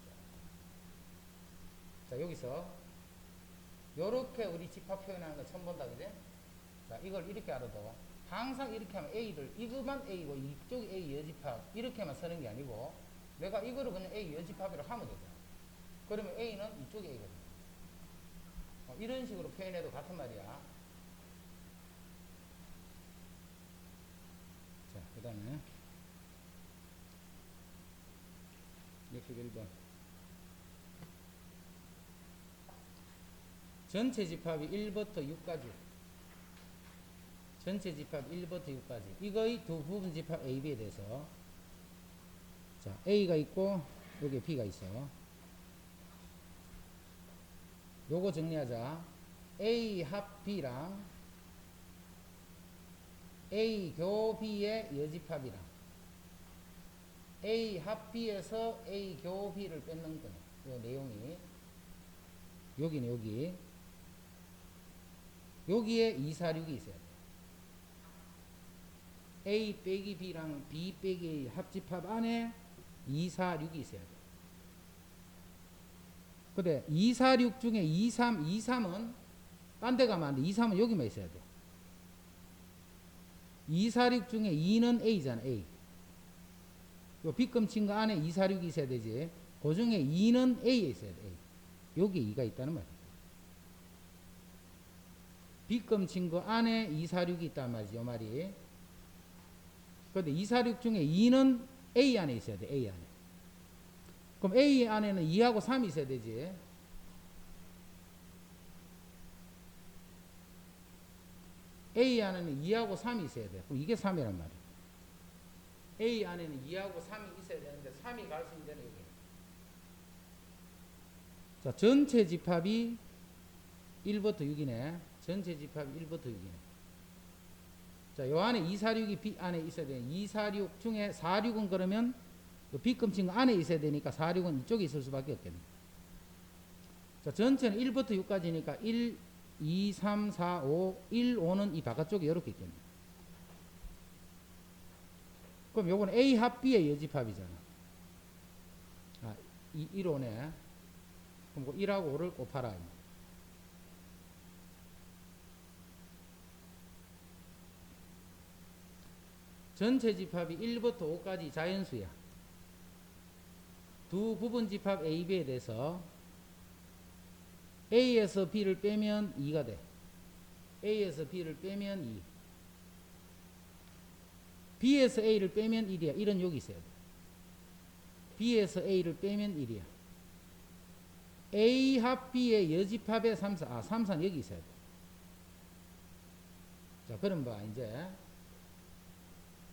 자, 여기서 요렇게 우리 집합 표현하는 거 처음 본다, 그제? 자, 이걸 이렇게 알아도 항상 이렇게 하면 A를 이것만 A고 이쪽이 A 여집합 이렇게만 쓰는 게 아니고 내가 이거를 그냥 A 여집합이라고 하면 되잖아. 그러면 A는 이쪽이 A거든. 이런 식으로 표현해도 같은 말이야. 자, 그 다음에 역식 1번 전체 집합이 1부터 6까지 전체 집합 1부터 6까지 이거의 두 부분 집합 A, B에 대해서 자, A가 있고 여기 B가 있어. 요거 정리하자. A 합 B랑 A 교 B의 여집합이랑 A 합 B에서 A 교 B를 뺏는 거네. 요 내용이 여기네. 여기에 246이 있어야 돼. A 빼기 B랑 B 빼기 A 합집합 안에 246이 있어야 돼. 근데 246 중에 23은 딴 데 가면 안 돼. 23은 여기만 있어야 돼. 246 중에 2는 A잖아. A. 요 B금 친 거 안에 246이 있어야 되지. 그 중에 2는 A에 있어야 돼. A. 여기 2가 있다는 말이야. B금 친 거 안에 246이 있단 말이지. 요 말이. 근데 246 중에 2는 A 안에 있어야 돼. A 안에. 그럼 A 안에는 2하고 3이 있어야 되지. A 안에는 2하고 3이 있어야 돼. 그럼 이게 3이란 말이야. A 안에는 2하고 3이 있어야 되는데 3이 갈 수 있는 데는 여기. 자, 전체 집합이 1부터 6이네. 전체 집합이 1부터 6이네. 자, 요 안에 246이 B 안에 있어야 돼. 246 중에 46은 그러면 B금 친 거 안에 있어야 되니까 46은 이쪽에 있을 수밖에 없겠네. 자, 전체는 1부터 6까지니까 1, 2, 3, 4, 5, 1, 5는 이 바깥쪽에 이렇게 있겠네. 그럼 요거는 A 합 B의 여집합이잖아. 아, 1, 5네. 그럼 1하고 5를 곱하라. 전체 집합이 1부터 5까지 자연수야. 두 부분 집합 A, B에 대해서 A에서 B를 빼면 2가 돼. A에서 B를 빼면 2. B에서 A를 빼면 1이야. 1은 여기 있어야 돼. B에서 A를 빼면 1이야. A 합 B의 여집합의 3, 4. 3, 4는 여기 있어야 돼. 자, 그럼 봐. 이제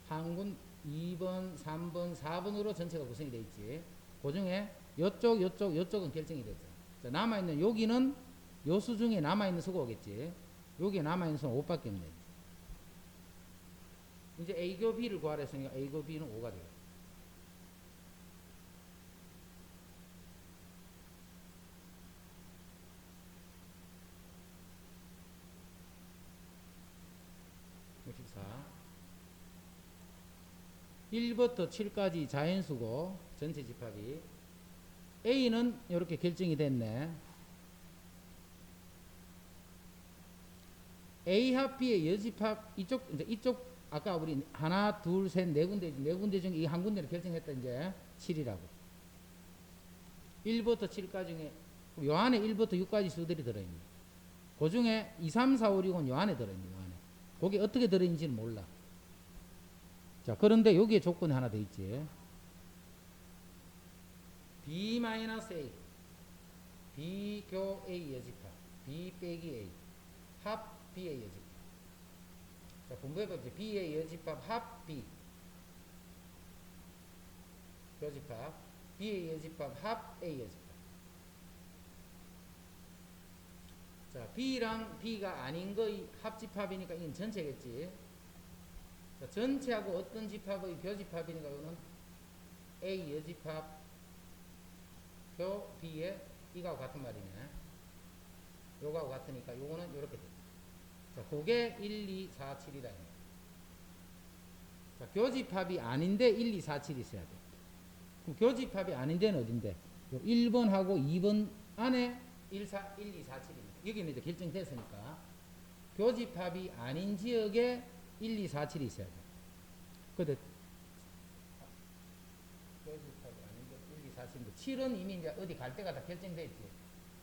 항군 2번, 3번, 4번으로 전체가 구성이 되어 있지. 그 중에 요쪽은 결정이 됐죠. 자, 남아있는 여기는 요 수 중에 남아있는 수가 오겠지. 여기에 남아있는 수는 5밖에 없네. 이제 A교 B를 구하라 했으니까 A교 B는 5가 되겠다. (64) 1부터 7까지 자연수고 전체 집합이 A는 이렇게 결정이 됐네. A 합 B의 여집합 이쪽 아까 우리 하나 둘 셋 네 군데 중에 이 한 군데를 결정했다. 이제 7이라고 1부터 7까지 중에 요 안에 1부터 6까지 수들이 들어있네. 그 중에 2, 3, 4, 5, 6은 요 안에 들어있네. 요 안에 그게 어떻게 들어있는지는 몰라. 자, 그런데 여기에 조건이 하나 더 있지. B-A B교 A의 집합 B 빼기 A 합 B의 여집합. 자, 분배법제 B의 여집합 합 B 교집합 B의 여집합 합 A 여집합. 자, B랑 B가 아닌 거의 합집합이니까 이건 전체겠지. 자, 전체하고 어떤 집합의 교집합이니까 이거는 A 여집합 교 B의 이거하고 같은 말이네. 요거하고 같으니까 요거는 요렇게 돼. 자, 그게 1, 2, 4, 7이다. 자, 교집합이 아닌데 1, 2, 4, 7이 있어야 돼. 그럼 교집합이 아닌 데는 어딘데? 요 1번하고 2번 안에 1, 2, 4, 7입니다. 여기는 이제 결정됐으니까 교집합이 아닌 지역에 1, 2, 4, 7이 있어야 돼. 근데 교집합이 아닌데 1, 2, 4, 7인데 7은 이미 이제 어디 갈 때가 다 결정됐지.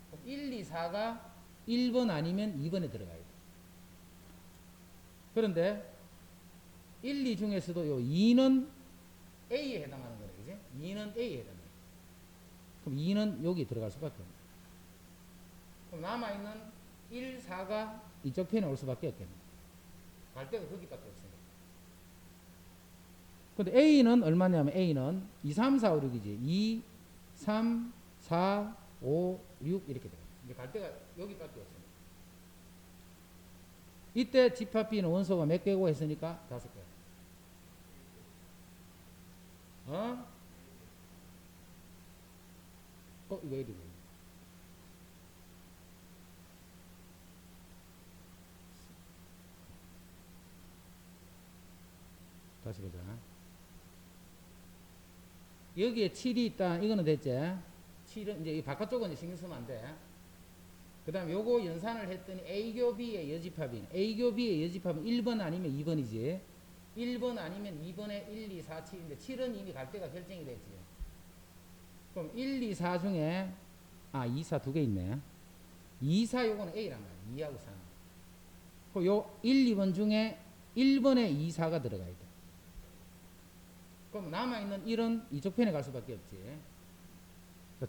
그럼 1, 2, 4가 1번 아니면 2번에 들어가야 돼. 그런데 1, 2 중에서도 요 2는 A에 해당하는 거네, 그지? 2는 A에 해당해. 그럼 2는 여기 들어갈 수밖에 없네. 그럼 남아있는 1, 4가 이쪽 편에 올 수밖에 없겠네. 갈 데가 거기밖에 없으니까. 근데 A는 얼마냐면 A는 2, 3, 4, 5, 6이지. 2, 3, 4, 5, 6 이렇게 돼요. 이제 갈 데가 여기밖에 없습니다. 이때 집합 B는 원소가 몇 개고 했으니까 5개. 이거 이리 다시 보자. 여기에 7이 있다. 이거는 됐지? 7은 이제 이 바깥쪽은 이제 신경 쓰면 안 돼. 그 다음에 요거 연산을 했더니 A교 B의 여집합인 A교 B의 여집합은 1번 아니면 2번이지. 1번 아니면 2번에 1, 2, 4, 7인데 7은 이미 갈 때가 결정이 됐지. 그럼 1, 2, 4 중에 2, 4 두 개 있네. 2, 4 요거는 A란 말이야. 2하고 4는. 그 요 1, 2번 중에 1번에 2, 4가 들어가야 돼. 그럼 남아있는 1은 이쪽 편에 갈 수밖에 없지.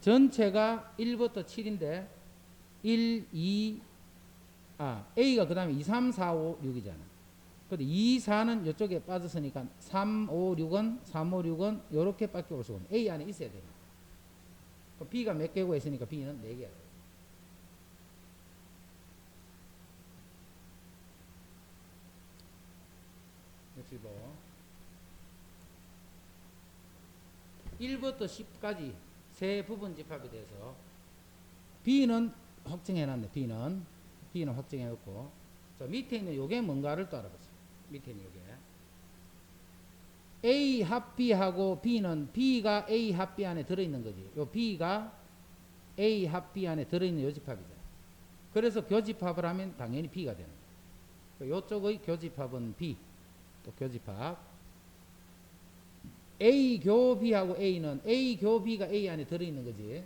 전체가 1부터 7인데 1, 2, A가 그 다음에 2, 3, 4, 5, 6이잖아. 근데 2, 4는 이쪽에 빠졌으니까 3, 5, 6은 요렇게 밖에 올 수가 없네. A 안에 있어야 되니까. 그럼 B가 몇 개고 했으니까 B는 4개야. 65. 1부터 10까지 세 부분 집합에 대해서 B는 확정해놨네. B는 확정해놓고, 자, 밑에 있는 요게 뭔가를 또 알아보세요. 밑에 있는 요게 A 합 B하고 B는 B가 A 합 B 안에 들어있는 거지. 요 B가 A 합 B 안에 들어있는 요 집합이잖아. 그래서 교집합을 하면 당연히 B가 되는 거야. 요쪽의 교집합은 B. 또 교집합 A 교 B하고 A는 A 교 B가 A 안에 들어있는 거지.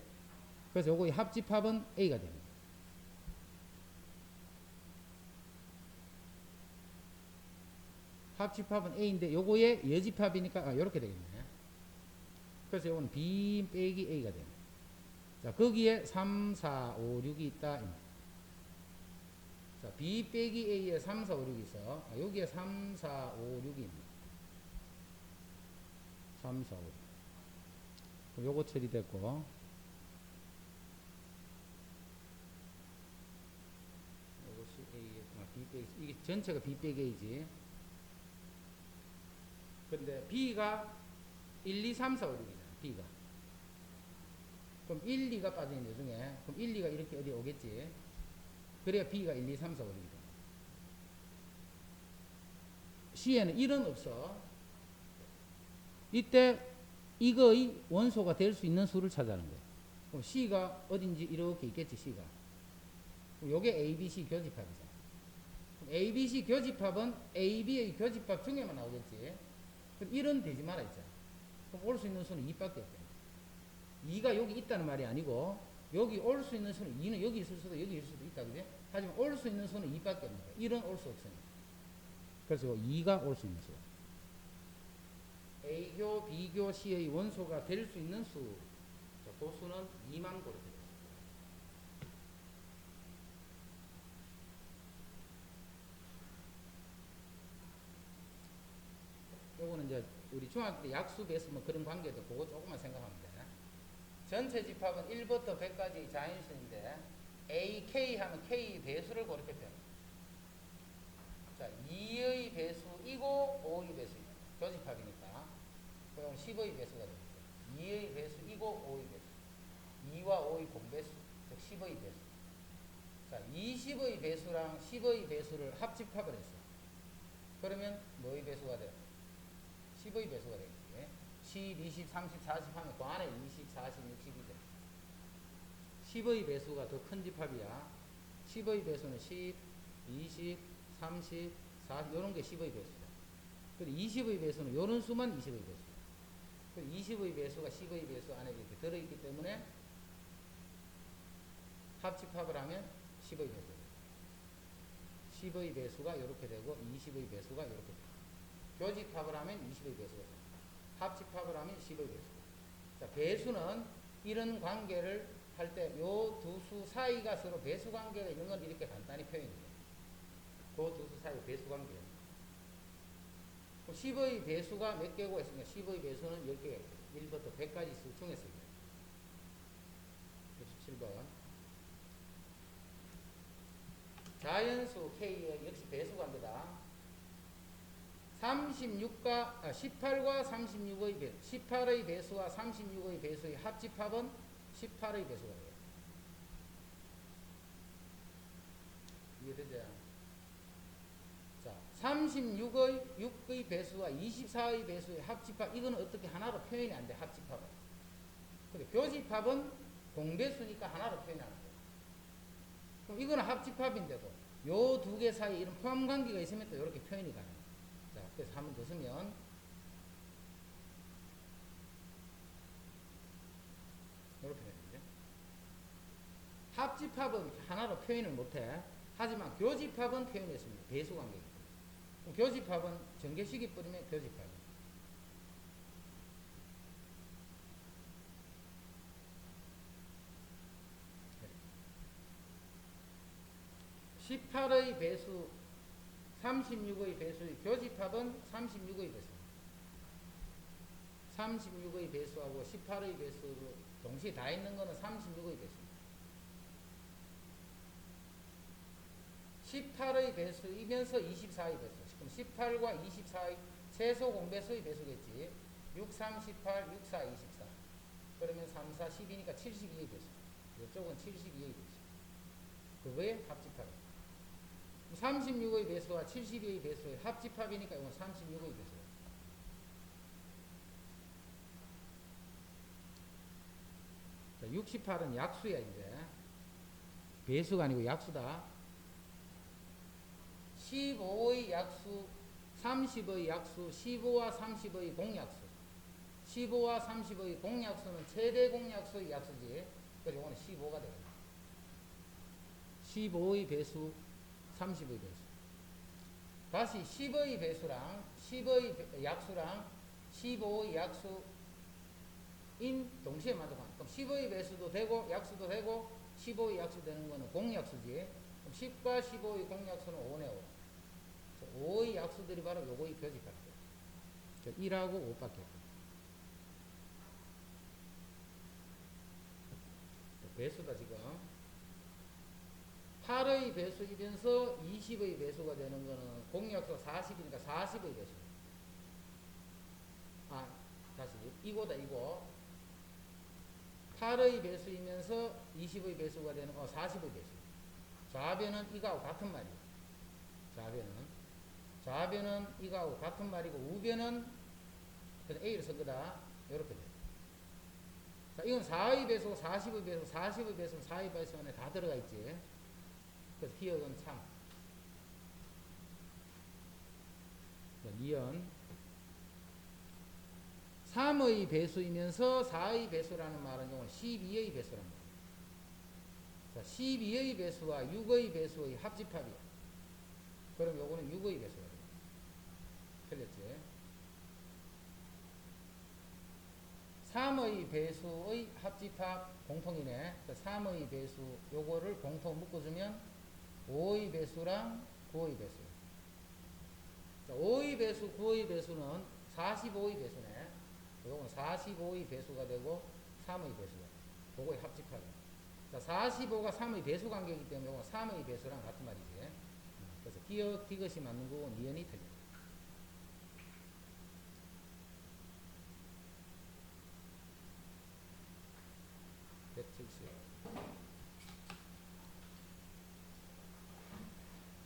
그래서 요거의 합집합은 A가 됩니다. 합집합은 A인데 요거의 여집합이니까 요렇게 되겠네. 그래서 요거는 B 빼기 A가 되네. 자, 거기에 3, 4, 5, 6이 있다. 자, B 빼기 A에 3, 4, 5, 6이 있어. 여기에 3, 4, 5, 6이 있네. 3, 4, 5, 6. 그럼 요거 처리됐고, 요것이 A, B 빼기, 이게 전체가 B 빼기 A지. 근데 B가 1, 2, 3, 4, 5, 6이잖아. B가. 그럼 1, 2가 빠져있는 중에, 그럼 1, 2가 이렇게 어디 오겠지. 그래야 B가 1, 2, 3, 4, 5, 6이다. C에는 1은 없어. 이때 이거의 원소가 될 수 있는 수를 찾아내는 거야. 그럼 C가 어딘지 이렇게 있겠지, C가. 그럼 요게 ABC 교집합이잖아. 그럼 ABC 교집합은 AB의 교집합 중에만 나오겠지. 그럼 1은 되지 말아 있잖아. 그럼 올 수 있는 수는 2밖에 없잖아. 2가 여기 있다는 말이 아니고, 여기 올 수 있는 수는 2는 여기 있을 수도 여기 있을 수도 있다, 그지? 하지만 올 수 있는 수는 2밖에 없는 거야. 1은 올 수 없으니까. 그래서 2가 올 수 있는 수. A교, B교, C의 원소가 될 수 있는 수. 도수는 2만 그렇게 돼요. 요거는 이제 우리 중학교 때 약수 배수 뭐 그런 관계도 그거 조금만 생각하면 돼. 전체 집합은 1부터 100까지 자연수인데 A, K 하면 K 배수를 그렇게 표현. 자, 2의 배수이고 5의 배수이고 교집합이니까 그럼 10의 배수가 됩니다. 2의 배수이고 5의 배수. 2와 5의 공배수, 즉 10의 배수. 자, 20의 배수랑 10의 배수를 합집합을 했어요. 그러면 뭐의 배수가 돼요? 10의 배수가 되겠지. 10, 20, 30, 40 하면 그 안에 20, 40, 60이 돼. 10의 배수가 더 큰 집합이야. 10의 배수는 10, 20, 30, 40 이런 게 10의 배수야. 그리고 20의 배수는 이런 수만 20의 배수야. 그리고 20의 배수가 10의 배수 안에 이렇게 들어있기 때문에 합집합을 하면 10의 배수. 10의 배수가 이렇게 되고 20의 배수가 이렇게 되고 교집합을 하면 20의 배수가 되고 합집합을 하면 10의 배수. 자, 배수는 이런 관계를 할 때 요 두 수 사이가 서로 배수 관계가 있는 건 이렇게 간단히 표현해요. 그 두 수 사이 배수 관계예요. 10의 배수가 몇 개고 했으니까 10의 배수는 10개. 1부터 100까지 수 중에서 97번. 자연수 K의 역시 배수 관계다. 18과 36의 배수, 18의 배수와 36의 배수의 합집합은 18의 배수가 돼요. 이해되죠? 자, 6의 배수와 24의 배수의 합집합, 이거는 어떻게 하나로 표현이 안 돼, 합집합은. 근데 교집합은 공배수니까 하나로 표현이 안 돼. 그럼 이거는 합집합인데도 요 두 개 사이에 이런 포함관계가 있으면 또 이렇게 표현이 가능해요. 자, 그래서 한번 더 쓰면 이렇게 되는데 합집합은 하나로 표현을 못해. 하지만 교집합은 표현했습니다. 배수관계이기 때문에. 교집합은 전개식이 뿌리면 교집합. 18의 배수, 36의 배수의 교집합은 36의 배수. 36의 배수하고 18의 배수로 동시에 다 있는 거는 36의 배수. 18의 배수이면서 24의 배수. 그럼 18과 24의 최소 공배수의 배수겠지. 6, 3, 18, 6, 4, 24. 그러면 3, 4, 10이니까 72의 배수. 이쪽은 72의 배수. 그거의 합집합. 36의 배수와 72의 배수의 합집합이니까 이건 36의 배수. 자, 68은 약수야, 이제. 배수가 아니고 약수다. 15의 약수, 30의 약수, 15와 30의 공약수. 15와 30의 공약수는 최대 공약수의 약수지. 그래서 이거는 15가 되겠다. 15의 배수, 30의 배수. 다시 10의 배수랑 10의 약수랑 15의 약수인 동시에 마주하는. 그럼 10의 배수도 되고 약수도 되고 15의 약수 되는 거는 공약수지. 그럼 10과 15의 공약수는 5네 5. 5의 약수들이 바로 요거의 교집합이에요. 1하고 5밖에 없고. 배수다 지금. 8의 배수이면서 20의 배수가 되는 거는 공약수가 40이니까 40의 배수. 다시 이거다 이거. 8의 배수이면서 20의 배수가 되는 거 40의 배수. 좌변은 이거하고 같은 말이에요. 좌변은 이거하고 같은 말이고 우변은 그냥 A를 쓴 거다. 이렇게 돼요. 자, 이건 4의 배수고 40의 배수, 40의 배수는 4의 배수 안에 다 들어가 있지. 그래서 기억은 참. 니은 3의 배수이면서 4의 배수라는 말은 이건 12의 배수란 말이에요. 자, 12의 배수와 6의 배수의 합집합이야. 그럼 요거는 6의 배수가 돼요. 틀렸지? 3의 배수의 합집합 공통이네. 3의 배수 요거를 공통 묶어주면 5의 배수랑 9의 배수. 자, 5의 배수, 9의 배수는 45의 배수네. 요건 45의 배수가 되고 3의 배수가 그거의 합집합이야. 자, 45가 3의 배수 관계이기 때문에 요건 3의 배수랑 같은 말이지. 그래서 기억, 디귿이 맞는 거고 니은이 틀려.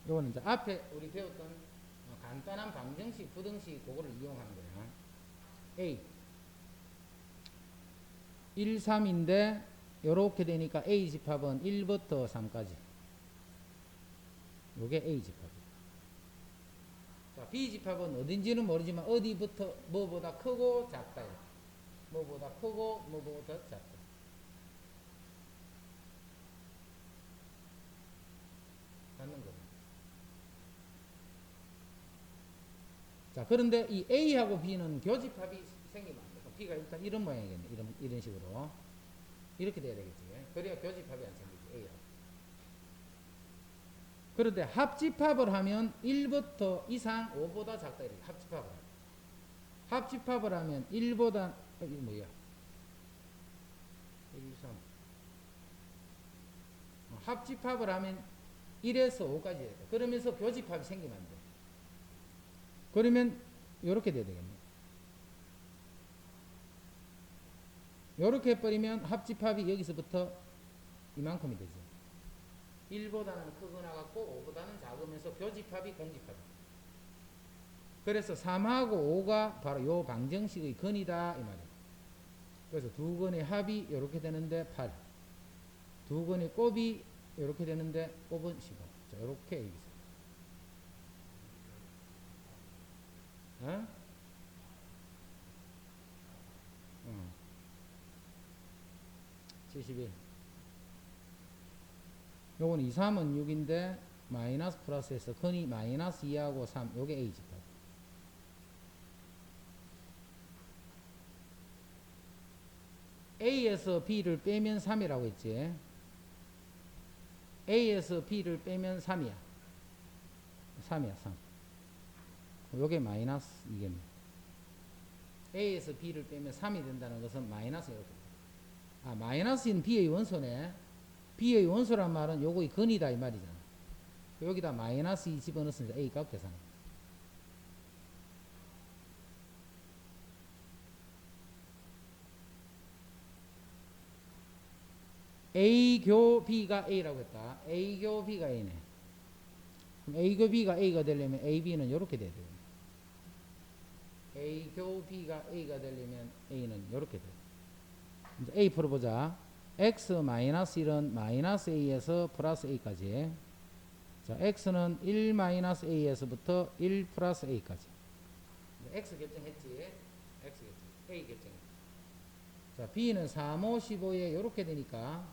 요거는 이제 앞에 우리 배웠던 간단한 방정식, 부등식 그거를 이용하는 거야. A 1, 3인데 요렇게 되니까 A 집합은 1부터 3까지. 요게 A 집합이야. 자, B 집합은 어딘지는 모르지만 어디부터 뭐보다 크고 작다. 뭐보다 크고 뭐보다 작다. 맞는 거죠. 자, 그런데 이 A하고 B는 교집합이 생기면 안 돼. 그럼 B가 일단 이런 모양이겠네. 이런 식으로. 이렇게 돼야 되겠지. 그래야 교집합이 안 생기지. A하고. 그런데 합집합을 하면 1부터 이상 5보다 작다. 이렇게 합집합을 하면. 합집합을 하면 1보다, 이거 뭐야? 1, 3. 합집합을 하면 1에서 5까지 해야 돼. 그러면서 교집합이 생기면 안 돼. 그러면 이렇게 돼야 되겠네. 이렇게 해버리면 합집합이 여기서부터 이만큼이 되죠. 1보다는 크거나 같고 5보다는 작으면서 교집합이 공집합이. 그래서 3하고 5가 바로 요 방정식의 근이다 이 말이에요. 그래서 두 근의 합이 이렇게 되는데 8. 두 근의 곱이 이렇게 되는데 곱은 15. 자, 이렇게 얘기했어요. 어? 71. 요건 2, 3은 6인데 마이너스 플러스에서 근이 마이너스 2하고 3 요게 A 집합. A에서 B를 빼면 3이라고 했지. A에서 B를 빼면 3이야. 3이야 3. 요게 마이너스 이겠네. A에서 B를 빼면 3이 된다는 것은 마이너스 이렇게. 아, 마이너스인 B의 원소네. B의 원소란 말은 요거의 근이다 이 말이잖아. 여기다 마이너스 2 집어넣었으니까 A 값 계산. A교 B가 A라고 했다. A교 B가 A네. 그럼 A교 B가 A가 되려면 AB는 이렇게 돼야 돼요. A교 B가 A가 되려면 A는 이렇게 돼요. 이제 A 풀어보자. X-1은 마이너스 A에서 플러스 A까지. 자, X는 1 마이너스 A에서부터 1 플러스 A까지. X 결정했지. X 결정. A 결정. 자, B는 3, 5, 15에 이렇게 되니까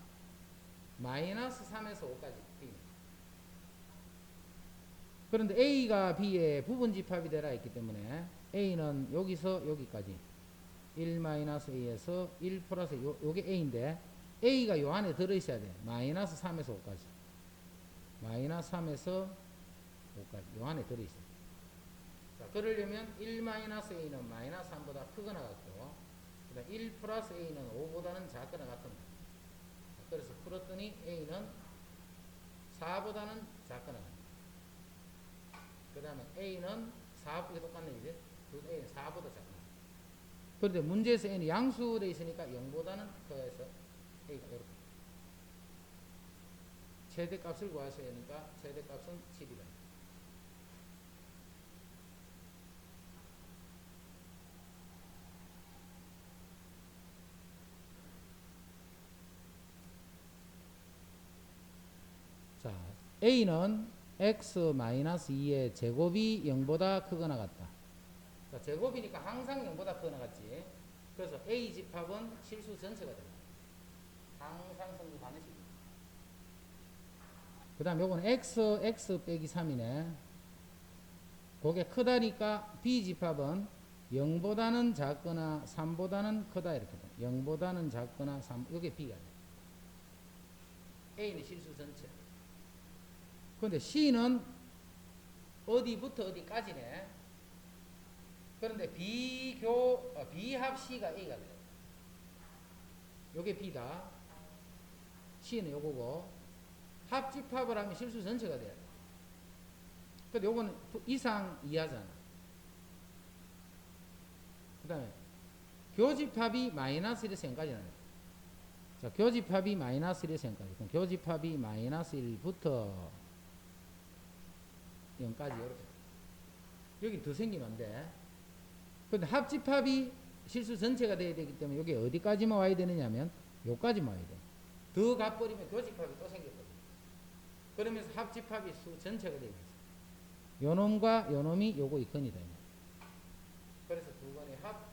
마이너스 3에서 5까지. B는. 그런데 A가 B의 부분집합이 되라 했기 때문에 A는 여기서 여기까지 1-A에서 1 플러스 요게 A인데 A가 요 안에 들어있어야 돼. 마이너스 3에서 5까지. 마이너스 3에서 5까지. 요 안에 들어있어야 돼. 자, 그러려면 1-A는 마이너스 3보다 크거나 같고, 그 다음 1 플러스 A는 5보다는 작거나 같은. 그래서 풀었더니 A는 4보다는 작거나 같다. 그 다음에 A는 4, 이게 똑같네, 이제. A는 4보다 작거나. 그런데 문제에서 A는 양수되어 있으니까 0보다는 커서 A가 이렇게. 최대값을 구하셔야 하니까 최대값은 7이다. 자, A는 x-2의 제곱이 0보다 크거나 같다. 자, 제곱이니까 항상 0보다 크거나 같지. 그래서 A 집합은 실수 전체가 됩니다. 항상 성립하는 식입니다. 그 다음 요거는 x 빼기 3이네. 그게 크다니까 B 집합은 0보다는 작거나 3보다는 크다 이렇게 돼. 0보다는 작거나 3, 이게 B가 돼. A는 실수 전체. 근데 C는 어디부터 어디까지네. 그런데 B합 C가 A가 돼요. 요게 B다. C는 요거고, 합집합을 하면 실수 전체가 돼요. 근데 요거는 이상 이하잖아. 그 다음에 교집합이 마이너스 1에서 0까지 나요. 자, 교집합이 마이너스 1에서 0까지. 그럼 교집합이 마이너스 1부터 0까지 이렇게. 여기 더 생기면 안 돼. 근데 합집합이 실수 전체가 돼야 되기 때문에 여기 어디까지만 와야 되느냐면 요까지만 와야 돼. 더 가버리면 교집합이 또 생겼거든. 그러면서 합집합이 수 전체가 되겠어. 요놈과 요놈이 요거 이건이다. 그래서 두 번의 합